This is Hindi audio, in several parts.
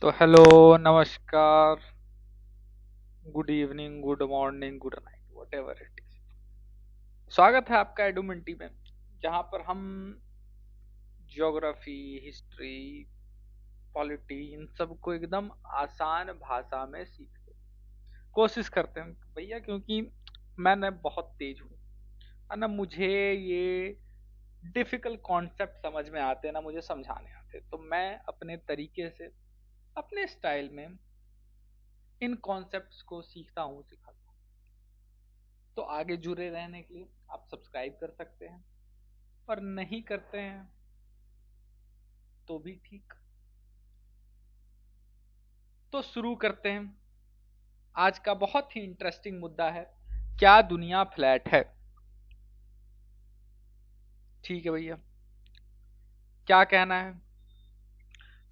तो हेलो, नमस्कार, good evening, good morning, good night, what ever it is. स्वागत है आपका एडुमिंटी में, जहाँ पर हम ज्योग्राफी, हिस्ट्री, पॉलिटी इन सब को एकदम आसान भाषा में सीखते हैं। कोशिश करते हैं भैया, क्योंकि मैं न बहुत तेज हूँ और न मुझे ये डिफिकल्ट कॉन्सेप्ट समझ में आते, ना मुझे समझाने आते। तो मैं अपने तरीके से, अपने स्टाइल में इन कॉन्सेप्ट्स को सीखता हूँ, सिखाता हूँ। तो आगे जुड़े रहने के लिए आप सब्सक्राइब कर सकते हैं, और नहीं करते हैं तो भी ठीक। तो शुरू करते हैं। आज का बहुत ही इंटरेस्टिंग मुद्दा है, क्या दुनिया फ्लैट है? ठीक है भैया, क्या कहना है?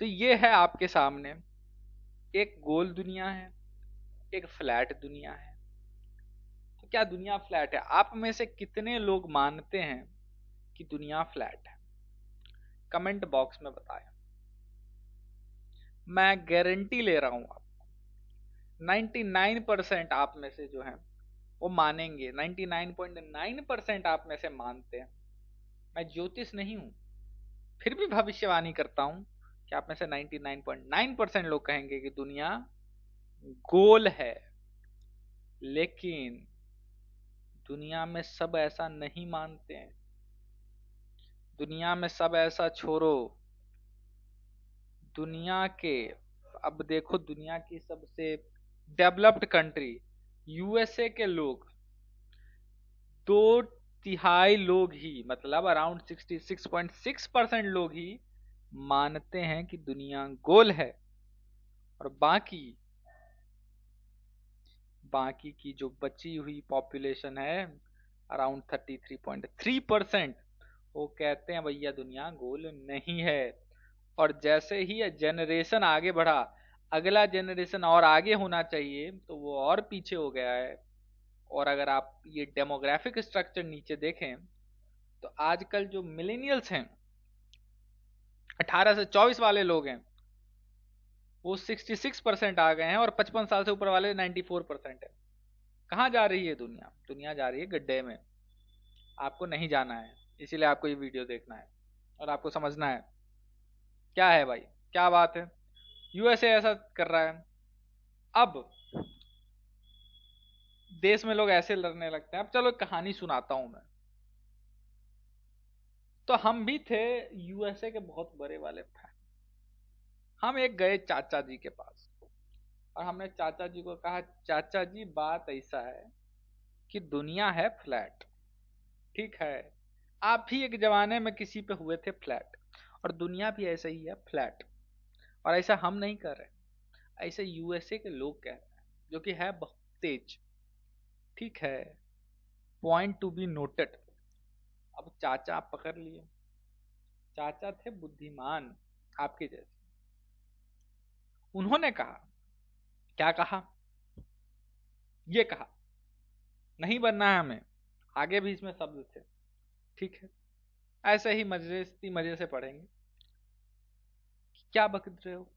तो ये है आपके सामने, एक गोल दुनिया है, एक फ्लैट दुनिया है। तो क्या दुनिया फ्लैट है? आप में से कितने लोग मानते हैं कि दुनिया फ्लैट है? कमेंट बॉक्स में बताएं। मैं गारंटी ले रहा हूं, आप 99% आप में से जो है वो मानेंगे। 99.9% आप में से मानते हैं। मैं ज्योतिष नहीं हूं, फिर भी भविष्यवाणी करता हूं कि आप में से 99.9% लोग कहेंगे कि दुनिया गोल है। लेकिन दुनिया में सब ऐसा नहीं मानते हैं। दुनिया में सब ऐसा छोड़ो, दुनिया के, अब देखो, दुनिया की सबसे डेवलप्ड कंट्री यूएसए के लोग, 2/3 लोग ही, मतलब अराउंड 66.6% लोग ही मानते हैं कि दुनिया गोल है। और बाकी बाकी की जो बची हुई पॉपुलेशन है, अराउंड 33.3%, वो कहते हैं भैया दुनिया गोल नहीं है। और जैसे ही जनरेशन आगे बढ़ा, अगला जनरेशन और आगे होना चाहिए, तो वो और पीछे हो गया है। और अगर आप ये डेमोग्राफिक स्ट्रक्चर नीचे देखें, तो आजकल जो मिलेनियल्स हैं, 18 से 24 वाले लोग हैं, वो 66% आ गए हैं, और 55 साल से ऊपर वाले 94% है। कहाँ जा रही है दुनिया? दुनिया जा रही है गड्ढे में। आपको नहीं जाना है, इसीलिए आपको ये वीडियो देखना है और आपको समझना है क्या है भाई, क्या बात है। यूएसए ऐसा कर रहा है। अब देश में लोग ऐसे लड़ने लगते हैं। अब चलो एक कहानी सुनाता हूं मैं। तो हम भी थे यूएसए के बहुत बड़े वाले फैन। हम एक गए चाचा जी के पास, और हमने चाचा जी को कहा, चाचा जी बात ऐसा है कि दुनिया है फ्लैट, ठीक है। आप भी एक जमाने में किसी पे हुए थे फ्लैट, और दुनिया भी ऐसा ही है फ्लैट। और ऐसा हम नहीं कर रहे, ऐसे यूएसए के लोग कह रहे हैं, जो कि है बहुत तेज, ठीक है। Point to be noted. अब चाचा आप पकड़ लिए। चाचा थे बुद्धिमान, आपके जैसे। उन्होंने कहा, क्या कहा? ये कहा, नहीं बनना है हमें। आगे भी इसमें शब्द थे, ठीक है। ऐसे ही मजे से पढ़ेंगे। क्या बक रहे हो?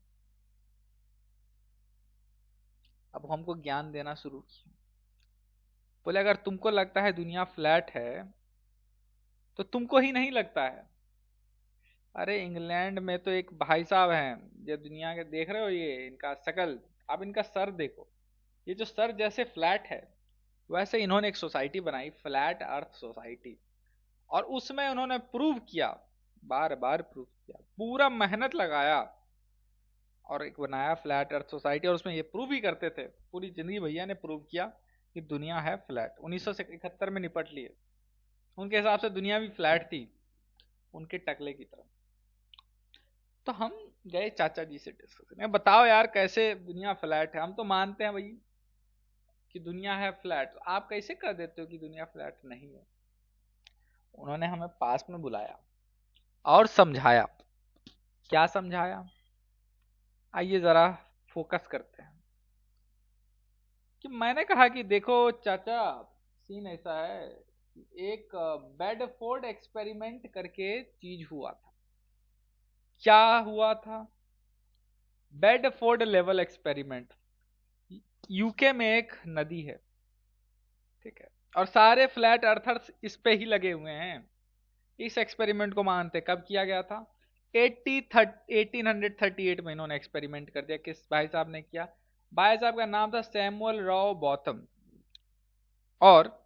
अब हमको ज्ञान देना शुरू किया। बोले, अगर तुमको लगता है दुनिया फ्लैट है, तो तुमको ही नहीं लगता है। अरे इंग्लैंड में तो एक भाई साहब हैं, जो दुनिया के देख रहे हो, ये इनका शकल, आप इनका सर देखो। ये जो सर जैसे फ्लैट है, वैसे इन्होंने एक सोसाइटी बनाई, फ्लैट अर्थ सोसाइटी। और उसमें उन्होंने प्रूव किया, बार बार प्रूव किया, पूरा मेहनत लगाया, और एक बनाया फ्लैट अर्थ सोसाइटी। और उसमें ये प्रूव ही करते थे, पूरी जिंदगी भैया ने प्रूव किया कि दुनिया है फ्लैट। 1971 में निपट लिए। उनके हिसाब से दुनिया भी फ्लैट थी, उनके टकले की तरह। तो हम गए चाचा जी से डिस्कस करने, बताओ यार कैसे दुनिया फ्लैट है? हम तो मानते हैं भाई कि दुनिया है फ्लैट, तो आप कैसे कर देते हो कि दुनिया फ्लैट नहीं है? उन्होंने हमें पास में बुलाया और समझाया। क्या समझाया? आइए जरा फोकस करते हैं। कि मैंने कहा कि देखो चाचा, सीन ऐसा है कि एक बेडफोर्ड एक्सपेरिमेंट करके चीज हुआ था। क्या हुआ था? बेडफोर्ड लेवल एक्सपेरिमेंट, यूके में एक नदी है, ठीक है, और सारे फ्लैट अर्थर्स इस पे ही लगे हुए हैं। इस एक्सपेरिमेंट को मानते कब किया गया था? 1838 में इन्होंने एक्सपेरिमेंट कर दिया। किस भाई साहब ने किया? भाई साहब का नाम था सैमुअल रॉ बॉथम, और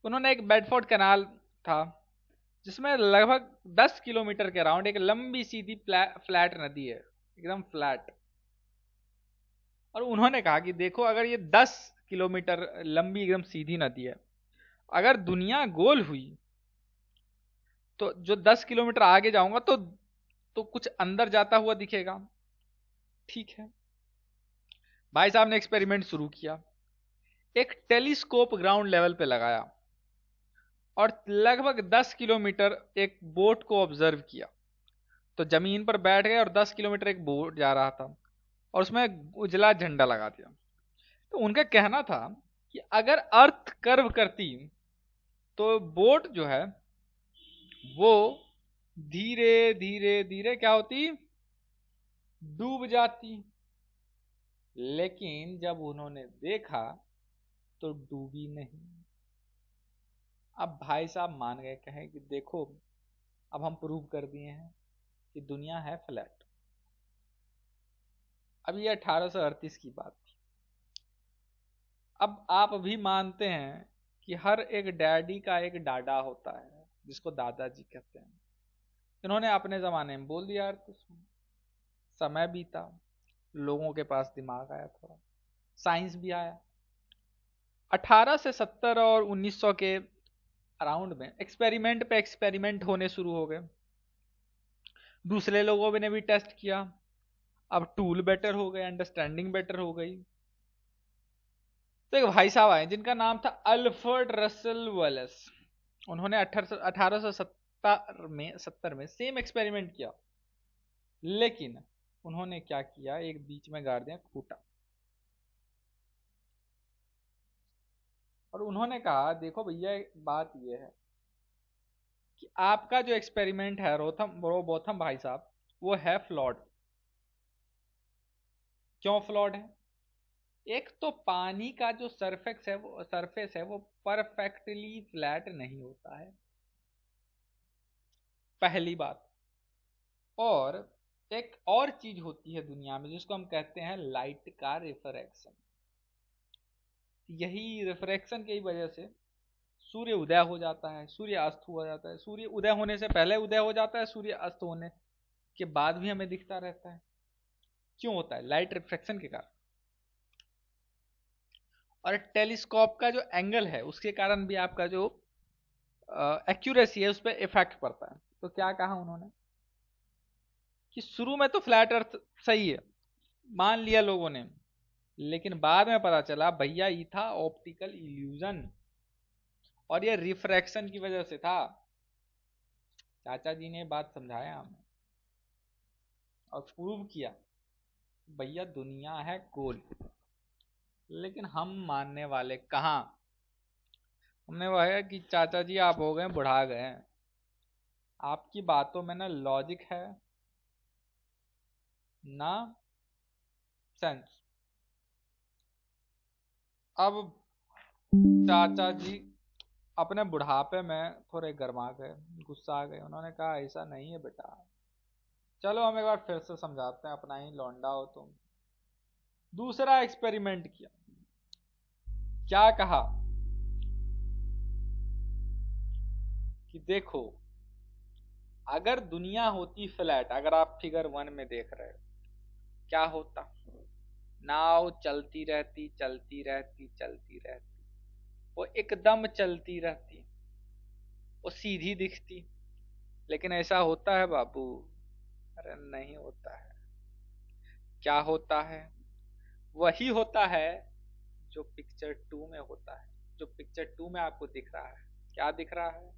उन्होंने एक बेडफोर्ड कैनाल था जिसमें लगभग 10 किलोमीटर के अराउंड एक लंबी सीधी फ्लैट नदी है, एकदम फ्लैट। और उन्होंने कहा कि देखो, अगर ये 10 किलोमीटर लंबी एकदम सीधी नदी है, अगर दुनिया गोल हुई तो जो 10 किलोमीटर आगे जाऊंगा तो कुछ अंदर जाता हुआ दिखेगा। ठीक है, भाई साहब ने एक्सपेरिमेंट शुरू किया, एक टेलीस्कोप ग्राउंड लेवल पे लगाया और लगभग 10 किलोमीटर एक बोट को ऑब्जर्व किया। तो जमीन पर बैठ गए और 10 किलोमीटर एक बोट जा रहा था और उसमें उजला झंडा लगा दिया। तो उनका कहना था कि अगर अर्थ कर्व करती तो बोट जो है वो धीरे धीरे धीरे क्या होती? डूब जाती। लेकिन जब उन्होंने देखा तो डूबी नहीं। अब भाई साहब मान गए, कहे कि देखो, अब हम प्रूव कर दिए हैं कि दुनिया है फ्लैट। अब ये 1838 की बात थी। अब आप भी मानते हैं कि हर एक डैडी का एक डाडा होता है जिसको दादाजी कहते हैं। इन्होंने अपने जमाने में बोल दिया यार, तो समय बीता, लोगों के पास दिमाग आया, थोड़ा साइंस भी आया। 1870 और 1900 के अराउंड में एक्सपेरिमेंट पे एक्सपेरिमेंट होने शुरू हो गए। दूसरे लोगों ने भी टेस्ट किया। अब टूल बेटर हो गए, अंडरस्टैंडिंग बेटर हो गई। तो एक भाई साहब आए जिनका नाम था अल्फ्रेड रसल वेलेस। उन्होंने 1870 में सेम एक्सपेरिमेंट किया, लेकिन उन्होंने क्या किया, एक बीच में गाड़ दिया खूंटा। और उन्होंने कहा देखो भैया, बात यह है कि आपका जो एक्सपेरिमेंट है रोबोथम भाई साहब, वो है फ्लॉड। क्यों फ्लॉड है? एक तो पानी का जो सरफेस है वो परफेक्टली फ्लैट नहीं होता है, पहली बात। और एक और चीज होती है दुनिया में जिसको हम कहते हैं लाइट का रिफ्रैक्शन। यही रिफ्रैक्शन की वजह से सूर्य उदय हो जाता है, सूर्य अस्त हो जाता है, सूर्य उदय होने से पहले उदय हो जाता है, सूर्य अस्त होने के बाद भी हमें दिखता रहता है। क्यों होता है? लाइट रिफ्रैक्शन के कारण। और टेलीस्कोप का जो एंगल है उसके कारण भी आपका जो एक्यूरेसी है उस पर इफेक्ट पड़ता है। तो क्या कहा उन्होंने कि शुरू में तो फ्लैट अर्थ सही है, मान लिया लोगों ने, लेकिन बाद में पता चला भैया ये था ऑप्टिकल इल्यूजन, और ये रिफ्रैक्शन की वजह से था। चाचा जी ने बात समझाया हमें और प्रूव किया, भैया दुनिया है गोल। लेकिन हम मानने वाले कहाँ? हमने कहा कि चाचा जी आप हो गए बुढ़ा गए हैं, आपकी बातों में ना लॉजिक है ना सेंस। अब चाचा जी अपने बुढ़ापे में थोड़े गर्मा गए, गुस्सा आ गए। उन्होंने कहा ऐसा नहीं है बेटा, चलो हम एक बार फिर से समझाते हैं, अपना ही लौंडा हो तुम। दूसरा एक्सपेरिमेंट किया। क्या कहा कि देखो, अगर दुनिया होती फ्लैट, अगर आप फिगर 1 में देख रहे हो, क्या होता? नाव चलती रहती चलती रहती चलती रहती, वो एकदम चलती रहती, वो सीधी दिखती। लेकिन ऐसा होता है बाबू? अरे नहीं होता है। क्या होता है? वही होता है जो पिक्चर 2 में होता है, जो पिक्चर 2 में आपको दिख रहा है। क्या दिख रहा है?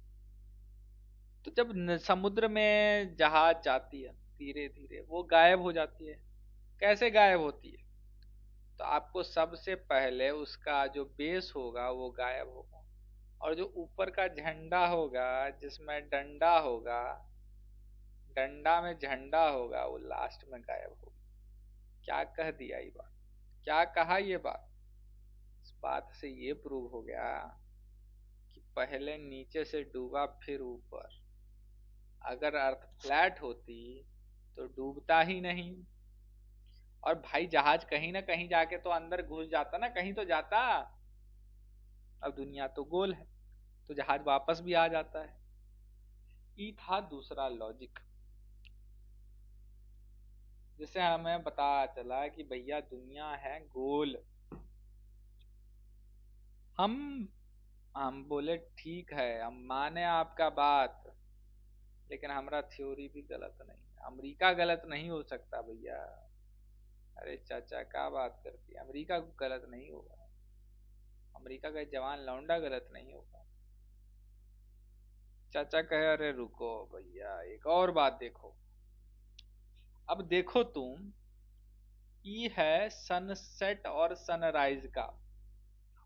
तो जब समुद्र में जहाज जाती है धीरे धीरे वो गायब हो जाती है। कैसे गायब होती है? तो आपको सबसे पहले उसका जो बेस होगा वो गायब होगा, और जो ऊपर का झंडा होगा जिसमें डंडा होगा, डंडा में झंडा होगा, वो लास्ट में गायब होगा। क्या कह दिया ये बात, क्या कहा ये बात? इस बात से ये प्रूव हो गया कि पहले नीचे से डूबा फिर ऊपर। अगर अर्थ फ्लैट होती तो डूबता ही नहीं। और भाई जहाज कहीं ना कहीं जाके तो अंदर घुस जाता ना, कहीं तो जाता। अब दुनिया तो गोल है तो जहाज वापस भी आ जाता है। ई था दूसरा लॉजिक, जिससे हमें पता चला कि भैया दुनिया है गोल। हम हम बोले ठीक है, हम माने आपका बात, लेकिन हमारा थ्योरी भी गलत नहीं है। अमेरिका गलत नहीं हो सकता भैया। अरे चाचा क्या बात करती है, अमेरिका गलत नहीं होगा। अमेरिका का जवान लौंडा गलत नहीं होगा। चाचा कहे अरे रुको भैया एक और बात देखो। अब देखो तुम, ये है सनसेट और सनराइज का।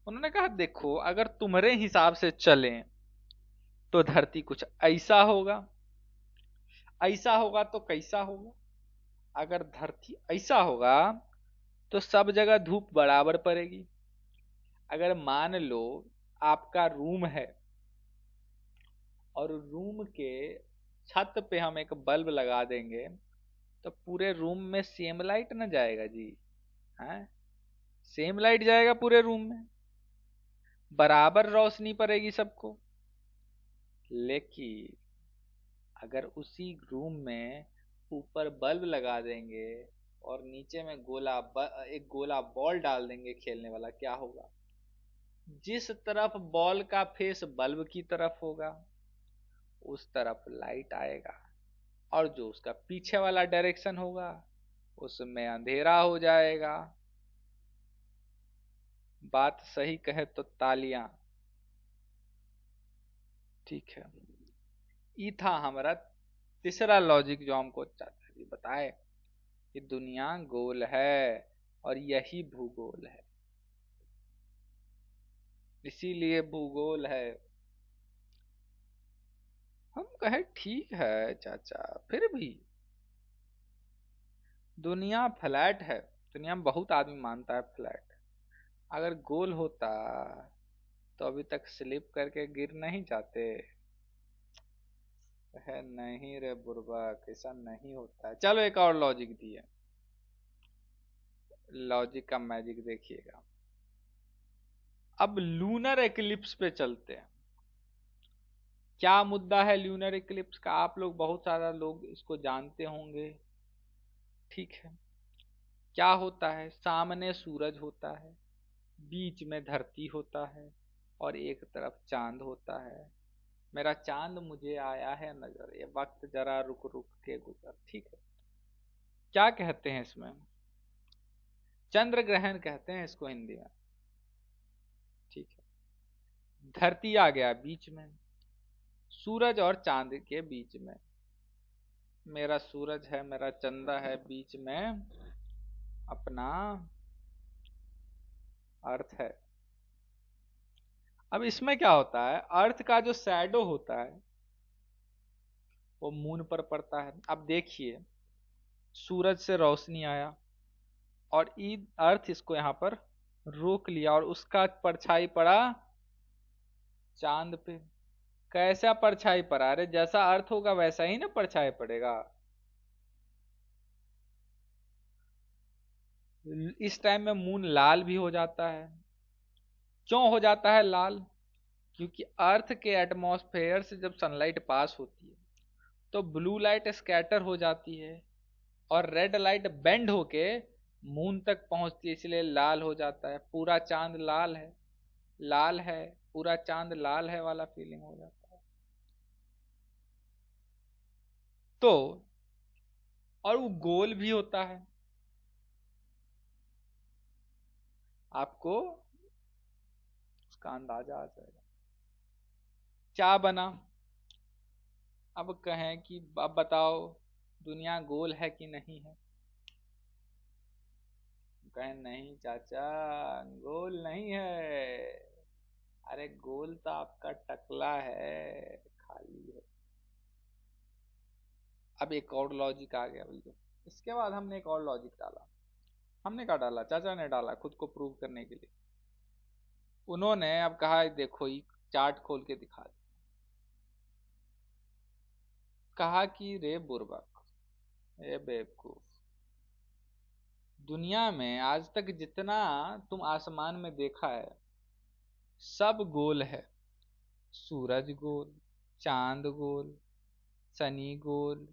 उन्होंने कहा देखो अगर तुम्हारे हिसाब से चलें तो धरती कुछ ऐसा होगा। ऐसा होगा तो कैसा होगा? अगर धरती ऐसा होगा तो सब जगह धूप बराबर पड़ेगी। अगर मान लो आपका रूम है और रूम के छत पे हम एक बल्ब लगा देंगे तो पूरे रूम में सेम लाइट ना जाएगा जी? हैं? सेम लाइट जाएगा पूरे रूम में, बराबर रोशनी पड़ेगी सबको। लेकिन अगर उसी रूम में ऊपर बल्ब लगा देंगे और नीचे में एक गोला बॉल डाल देंगे खेलने वाला, क्या होगा? जिस तरफ बॉल का फेस बल्ब की तरफ होगा उस तरफ लाइट आएगा, और जो उसका पीछे वाला डायरेक्शन होगा उसमें अंधेरा हो जाएगा। बात सही कहे तो तालियां। ठीक है, ये था हमारा तीसरा लॉजिक जो हमको चाचा जी बताए कि दुनिया गोल है और यही भूगोल है, इसीलिए भूगोल है। हम कहे ठीक है चाचा, फिर भी दुनिया फ्लैट है। दुनिया में बहुत आदमी मानता है फ्लैट। अगर गोल होता तो अभी तक स्लिप करके गिर नहीं जाते। है नहीं रे बुर्बक, ऐसा नहीं होता है। चलो एक और लॉजिक दिए, लॉजिक का मैजिक देखिएगा। अब लूनर एक्लिप्स पे चलते हैं। क्या मुद्दा है ल्यूनर इक्लिप्स का? आप लोग बहुत सारा लोग इसको जानते होंगे। ठीक है, क्या होता है? सामने सूरज होता है, बीच में धरती होता है और एक तरफ चांद होता है। मेरा चांद मुझे आया है नजर, ये वक्त जरा रुक रुक के गुजर। ठीक है, क्या कहते हैं इसमें? चंद्र ग्रहण कहते हैं इसको हिंदी में। ठीक है, धरती आ गया बीच में, सूरज और चांद के बीच में। मेरा सूरज है, मेरा चंदा है, बीच में अपना अर्थ है। अब इसमें क्या होता है, अर्थ का जो शैडो होता है वो मून पर पड़ता है। अब देखिए, सूरज से रोशनी आया और अर्थ इसको यहां पर रोक लिया और उसका परछाई पड़ा चांद पे। कैसा परछाई पड़ा? अरे जैसा अर्थ होगा वैसा ही ना परछाई पड़ेगा। इस टाइम में मून लाल भी हो जाता है। क्यों हो जाता है लाल? क्योंकि अर्थ के एटमॉस्फेयर से जब सनलाइट पास होती है तो ब्लू लाइट स्कैटर हो जाती है और रेड लाइट बेंड होके मून तक पहुंचती है, इसलिए लाल हो जाता है। पूरा चांद लाल है, लाल है, पूरा चांद लाल है वाला फीलिंग हो जाता है। तो और वो गोल भी होता है। आपको उसका अंदाजा आ जाएगा। क्या बना? अब कहें कि अब बताओ दुनिया गोल है कि नहीं है? कहें नहीं चाचा, गोल नहीं है। अरे गोल तो आपका टकला है, खाली है। अब एक और लॉजिक आ गया भैया। इसके बाद हमने एक और लॉजिक डाला हमने कहा डाला, चाचा ने डाला खुद को प्रूव करने के लिए। उन्होंने अब कहा देखो ये चार्ट खोल के दिखा दिया। कहा कि रे बुर्बक, ए बेवकूफ, दुनिया में आज तक जितना तुम आसमान में देखा है सब गोल है। सूरज गोल, चांद गोल, शनि गोल,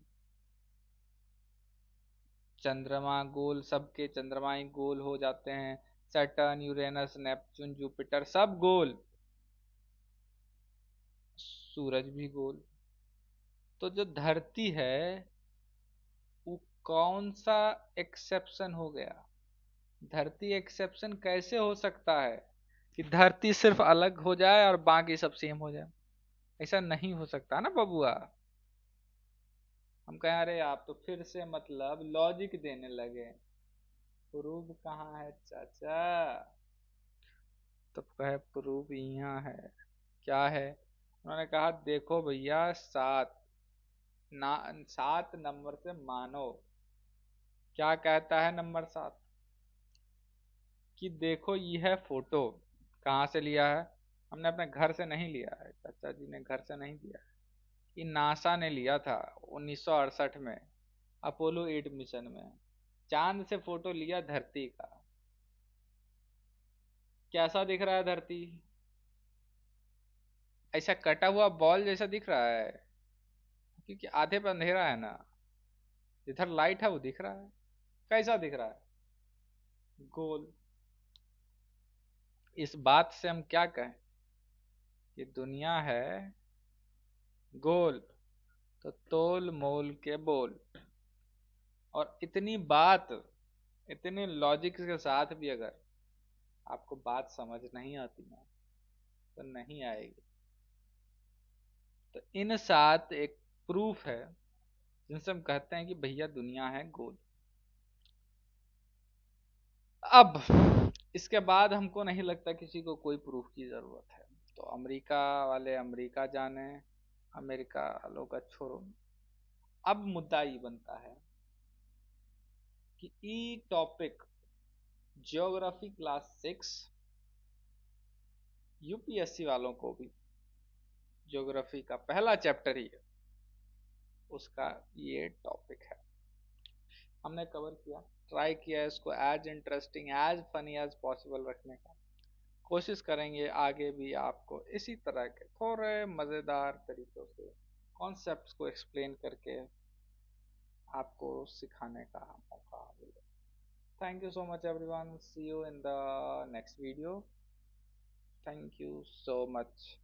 चंद्रमा गोल, सबके चंद्रमा ही गोल हो जाते हैं। सैटर्न, यूरेनस, नेपच्यून, जुपिटर सब गोल, सूरज भी गोल। तो जो धरती है वो कौन सा एक्सेप्शन हो गया? धरती एक्सेप्शन कैसे हो सकता है कि धरती सिर्फ अलग हो जाए और बाकी सब सेम हो जाए? ऐसा नहीं हो सकता ना बबुआ। हम कहें अरे आप तो फिर से मतलब लॉजिक देने लगे, प्रूफ कहाँ है चाचा? तब कहे प्रूफ यहाँ है। क्या है? उन्होंने कहा देखो भैया, सात ना, 7 नंबर से मानो। क्या कहता है नंबर 7? कि देखो ये है फोटो। कहाँ से लिया है? हमने अपने घर से नहीं लिया है, चाचा जी ने घर से नहीं दिया है। ये नासा ने लिया था 1968 में, अपोलो 8 मिशन में। चांद से फोटो लिया धरती का। कैसा दिख रहा है धरती? ऐसा कटा हुआ बॉल जैसा दिख रहा है, क्योंकि आधे पे अंधेरा है ना। इधर लाइट है वो दिख रहा है। कैसा दिख रहा है? गोल। इस बात से हम क्या कहें कि दुनिया है गोल, तो तोल मोल के बोल। और इतनी बात, इतने लॉजिक के साथ भी अगर आपको बात समझ नहीं आती ना, तो नहीं आएगी। तो इन 7 एक प्रूफ है जिनसे हम कहते हैं कि भैया दुनिया है गोल। अब इसके बाद हमको नहीं लगता किसी को कोई प्रूफ की जरूरत है। तो अमेरिका वाले अमेरिका जाने, अमेरिका वालों का छोड़ो। अब मुद्दा ये बनता है कि ई टॉपिक ज्योग्राफी क्लास 6 यूपीएससी वालों को भी ज्योग्राफी का पहला चैप्टर ही है, उसका ये टॉपिक है। हमने कवर किया, ट्राई किया इसको as interesting as funny as possible रखने का। कोशिश करेंगे आगे भी आपको इसी तरह के थोड़े मज़ेदार तरीकों से कॉन्सेप्ट्स को एक्सप्लेन करके आपको सिखाने का मौका मिले। Thank you so much everyone, see you in the next video. Thank you so much.